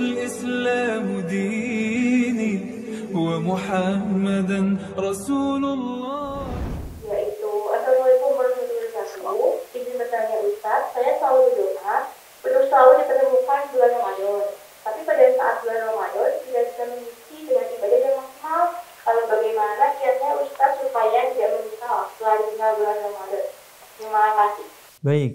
الإسلام ديني ومحمدا رسول الله. Yaitu, Assalamualaikum warahmatullahi wabarakatuh. Izin bertanya Ustaz, saya selalu berdoa untuk selalu dipertemukan bulan Ramadan. Tapi pada saat bulan Ramadan tidak bisa mengisi dengan ibadah yang maksimal. Lalu bagaimana kiatnya Ustaz supaya tidak menyesal setelah tinggal bulan Ramadan? Terima kasih. Baik,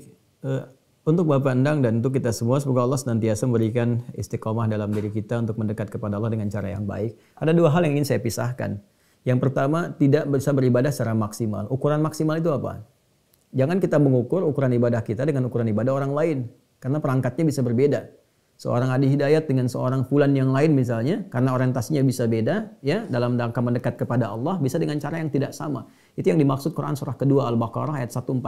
untuk Bapak Endang dan untuk kita semua, semoga Allah senantiasa memberikan istiqomah dalam diri kita untuk mendekat kepada Allah dengan cara yang baik. Ada dua hal yang ingin saya pisahkan. Yang pertama, tidak bisa beribadah secara maksimal. Ukuran maksimal itu apa? Jangan kita mengukur ukuran ibadah kita dengan ukuran ibadah orang lain. Karena perangkatnya bisa berbeda. Seorang Adi Hidayat dengan seorang fulan yang lain misalnya, karena orientasinya bisa beda, ya, dalam rangka mendekat kepada Allah, bisa dengan cara yang tidak sama. Itu yang dimaksud Quran surah kedua Al-Baqarah ayat 148.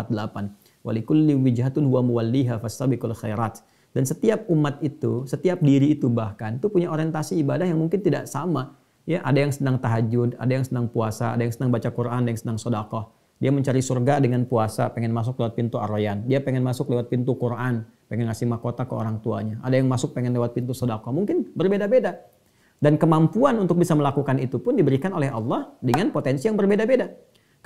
Walikulli wijhatun huwa muwalliha fastabiqul khairat. Dan setiap umat itu, setiap diri itu bahkan, itu punya orientasi ibadah yang mungkin tidak sama. Ya, ada yang senang tahajud, ada yang senang puasa, ada yang senang baca Quran, ada yang senang sedekah. Dia mencari surga dengan puasa, pengen masuk lewat pintu Ar-Rayyan. Dia pengen masuk lewat pintu Quran, pengen ngasih mahkota ke orang tuanya. Ada yang masuk pengen lewat pintu sedekah. Mungkin berbeda-beda. Dan kemampuan untuk bisa melakukan itu pun diberikan oleh Allah dengan potensi yang berbeda-beda.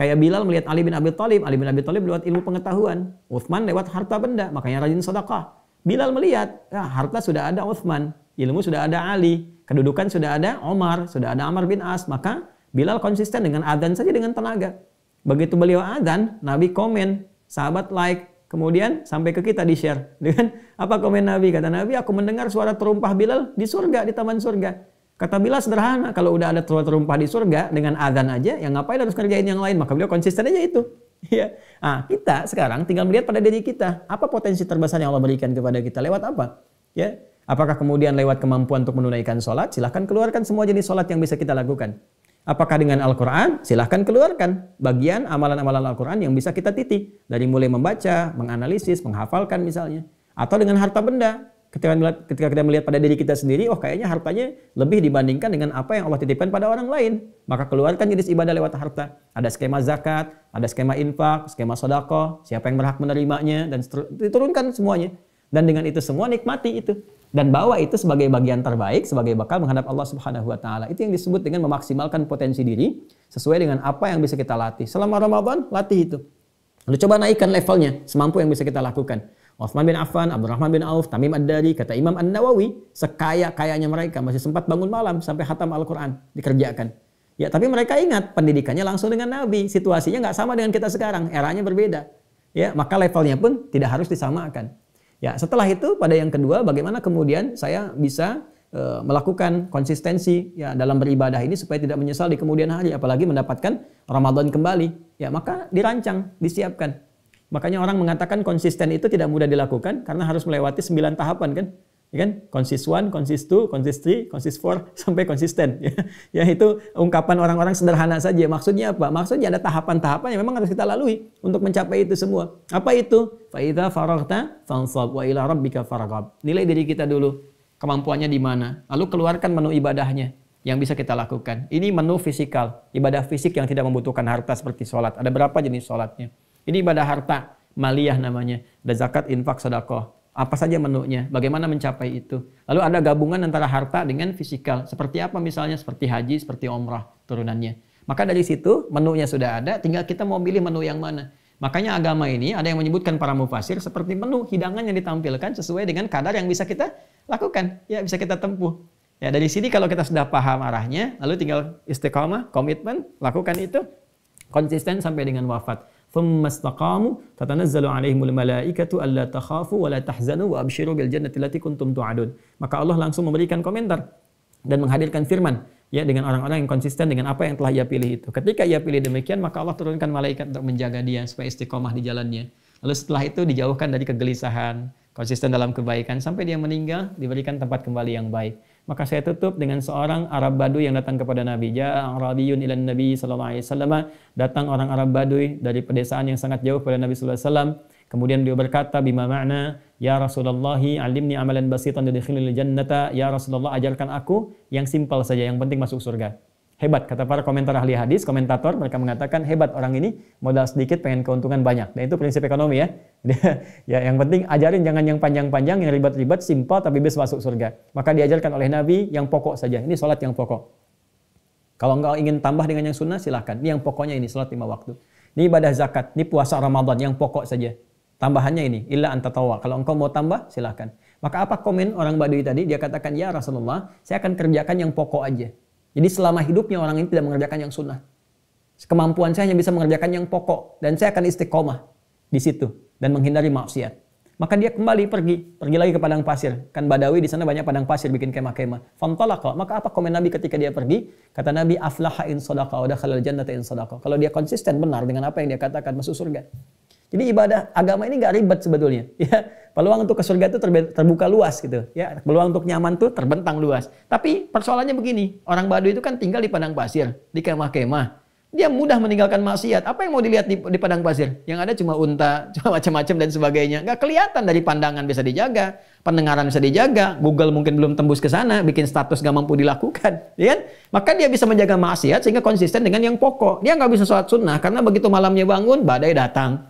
Kayak Bilal melihat Ali bin Abi Thalib lewat ilmu pengetahuan. Uthman lewat harta benda, makanya rajin sedekah. Bilal melihat, harta sudah ada Uthman, ilmu sudah ada Ali, kedudukan sudah ada Omar, sudah ada Amr bin As, maka Bilal konsisten dengan adzan saja dengan tenaga. Begitu beliau adzan, Nabi komen, sahabat like, kemudian sampai ke kita di-share. Dengan apa komen Nabi? Kata Nabi, aku mendengar suara terumpah Bilal di surga, di taman surga. Kata Bilal sederhana, kalau udah ada suara terumpah di surga dengan adzan aja, yang ngapain harus kerjain yang lain? Maka beliau konsisten aja itu. Ya. Nah, kita sekarang tinggal melihat pada diri kita, apa potensi terbesar yang Allah berikan kepada kita, lewat apa? Ya. Apakah kemudian lewat kemampuan untuk menunaikan sholat? Silahkan keluarkan semua jenis sholat yang bisa kita lakukan. Apakah dengan Al-Quran? Silahkan keluarkan bagian amalan-amalan Al-Quran yang bisa kita titi. Dari mulai membaca, menganalisis, menghafalkan misalnya. Atau dengan harta benda. Ketika kita melihat pada diri kita sendiri, oh kayaknya hartanya lebih dibandingkan dengan apa yang Allah titipkan pada orang lain. Maka keluarkan jenis ibadah lewat harta. Ada skema zakat, ada skema infak, skema sedekah, siapa yang berhak menerimanya, dan diturunkan semuanya. Dan dengan itu semua nikmati itu. Dan bawa itu sebagai bagian terbaik, sebagai bakal menghadap Allah Subhanahu wa Ta'ala. Itu yang disebut dengan memaksimalkan potensi diri sesuai dengan apa yang bisa kita latih. Selama Ramadan, latih itu. Lalu coba naikkan levelnya semampu yang bisa kita lakukan. Uthman bin Affan, Abdurrahman bin Auf, Tamim Ad-Dari, kata Imam An-Nawawi, sekaya-kayanya mereka masih sempat bangun malam sampai khatam Al-Quran dikerjakan. Ya, tapi mereka ingat pendidikannya langsung dengan Nabi. Situasinya nggak sama dengan kita sekarang, eranya berbeda. Ya, maka levelnya pun tidak harus disamakan. Ya, setelah itu pada yang kedua, bagaimana kemudian saya bisa melakukan konsistensi ya dalam beribadah ini supaya tidak menyesal di kemudian hari, apalagi mendapatkan Ramadan kembali. Ya, maka dirancang, disiapkan. Makanya orang mengatakan konsisten itu tidak mudah dilakukan karena harus melewati 9 tahapan kan? Ya kan? Konsis 1, konsis 2, konsis 3, konsis 4 sampai konsisten. Ya. Ya, itu ungkapan orang-orang sederhana saja. Maksudnya apa? Maksudnya ada tahapan-tahapan yang memang harus kita lalui untuk mencapai itu semua. Apa itu? Fa idza faraghta fansab wa ila rabbika farghab. Nilai diri kita dulu. Kemampuannya di mana? Lalu keluarkan menu ibadahnya yang bisa kita lakukan. Ini menu fisikal, ibadah fisik yang tidak membutuhkan harta seperti sholat. Ada berapa jenis sholatnya? Ini ibadah harta, maliyah namanya. Ada zakat, infak, sedekah. Apa saja menunya? Bagaimana mencapai itu? Lalu ada gabungan antara harta dengan fisikal. Seperti apa misalnya? Seperti haji, seperti umrah turunannya. Maka dari situ menunya sudah ada, tinggal kita mau pilih menu yang mana. Makanya agama ini ada yang menyebutkan para mufasir seperti menu hidangan yang ditampilkan sesuai dengan kadar yang bisa kita lakukan. Ya, bisa kita tempuh. Ya, dari sini kalau kita sudah paham arahnya, lalu tinggal istiqamah, komitmen, lakukan itu konsisten sampai dengan wafat. ثم استقاموا تتنزل عليهم الملائكة ألا تخافوا ولا تحزنوا وأبشروا بالجنة التي كنتم توعدون. Maka Allah langsung memberikan komentar dan menghadirkan firman ya dengan orang-orang yang konsisten dengan apa yang telah ia pilih itu. Ketika ia pilih demikian, maka Allah turunkan malaikat untuk menjaga dia supaya istiqomah di jalannya. Lalu setelah itu dijauhkan dari kegelisahan, konsisten dalam kebaikan sampai dia meninggal diberikan tempat kembali yang baik. Maka saya tutup dengan seorang Arab Baduy yang datang kepada Nabi. Ja'a Arabiyun ilan Nabi sallallahu alaihi wasallam. Datang orang Arab Baduy dari pedesaan yang sangat jauh kepada Nabi sallallahu alaihi wasallam. Kemudian beliau berkata, bima ma'na ya Rasulullah, alimni amalan basitan yudkhilul jannata. Ya Rasulullah, ajarkan aku yang simpel saja, yang penting masuk surga. Hebat, kata para komentar ahli hadis, komentator, mereka mengatakan hebat orang ini, modal sedikit pengen keuntungan banyak. Dan itu prinsip ekonomi ya. Ya, yang penting ajarin jangan yang panjang-panjang, yang ribet-ribet, simpel tapi bisa masuk surga. Maka diajarkan oleh Nabi yang pokok saja. Ini sholat yang pokok. Kalau engkau ingin tambah dengan yang sunnah, silahkan. Ini yang pokoknya ini, sholat 5 waktu. Ini ibadah zakat, ini puasa Ramadan, yang pokok saja. Tambahannya ini, illa antatawa. Kalau engkau mau tambah, silahkan. Maka apa komen orang Badui tadi? Dia katakan, ya Rasulullah, saya akan kerjakan yang pokok aja. Jadi selama hidupnya orang ini tidak mengerjakan yang sunnah. Kemampuan saya hanya bisa mengerjakan yang pokok. Dan saya akan istiqomah di situ. Dan menghindari maksiat. Maka dia kembali pergi lagi ke padang pasir. Kan Badawi di sana banyak padang pasir bikin kemah-kemah. Fantalaqa. Maka apa komen Nabi ketika dia pergi? Kata Nabi, aflaha in sadaqa wa dakhalal jannata in sadaqa. Kalau dia konsisten benar dengan apa yang dia katakan, masuk surga. Jadi ibadah agama ini nggak ribet sebetulnya. Ya, peluang untuk ke surga itu terbuka luas gitu. Ya, peluang untuk nyaman tuh terbentang luas. Tapi persoalannya begini, orang Baduy itu kan tinggal di padang pasir, di kemah-kemah. Dia mudah meninggalkan maksiat. Apa yang mau dilihat di padang pasir? Yang ada cuma unta, cuma macam-macam dan sebagainya. Nggak kelihatan, dari pandangan bisa dijaga, pendengaran bisa dijaga, Google mungkin belum tembus ke sana, bikin status nggak mampu dilakukan, ya kan? Maka dia bisa menjaga maksiat sehingga konsisten dengan yang pokok. Dia nggak bisa sholat sunnah karena begitu malamnya bangun, badai datang.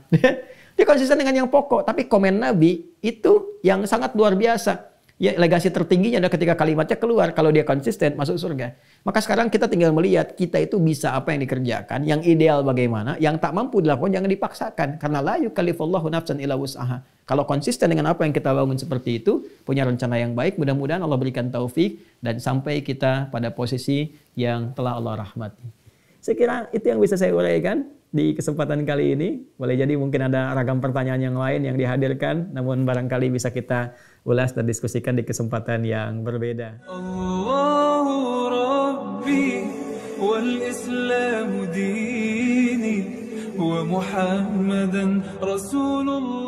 Dia konsisten dengan yang pokok. Tapi komen Nabi itu yang sangat luar biasa. Ya, legasi tertingginya adalah ketika kalimatnya keluar. Kalau dia konsisten, masuk surga. Maka sekarang kita tinggal melihat, kita itu bisa apa yang dikerjakan, yang ideal bagaimana, yang tak mampu dilakukan, jangan dipaksakan. Karena la yukallifullahu nafsan illa wus'aha. Kalau konsisten dengan apa yang kita bangun seperti itu, punya rencana yang baik, mudah-mudahan Allah berikan taufik, dan sampai kita pada posisi yang telah Allah rahmati. Saya kira itu yang bisa saya uraikan di kesempatan kali ini. Boleh jadi mungkin ada ragam pertanyaan yang lain yang dihadirkan, namun barangkali bisa kita ulas dan diskusikan di kesempatan yang berbeda. Allahu Rabbi wal Islamu dini wa Muhammadan Rasulullah.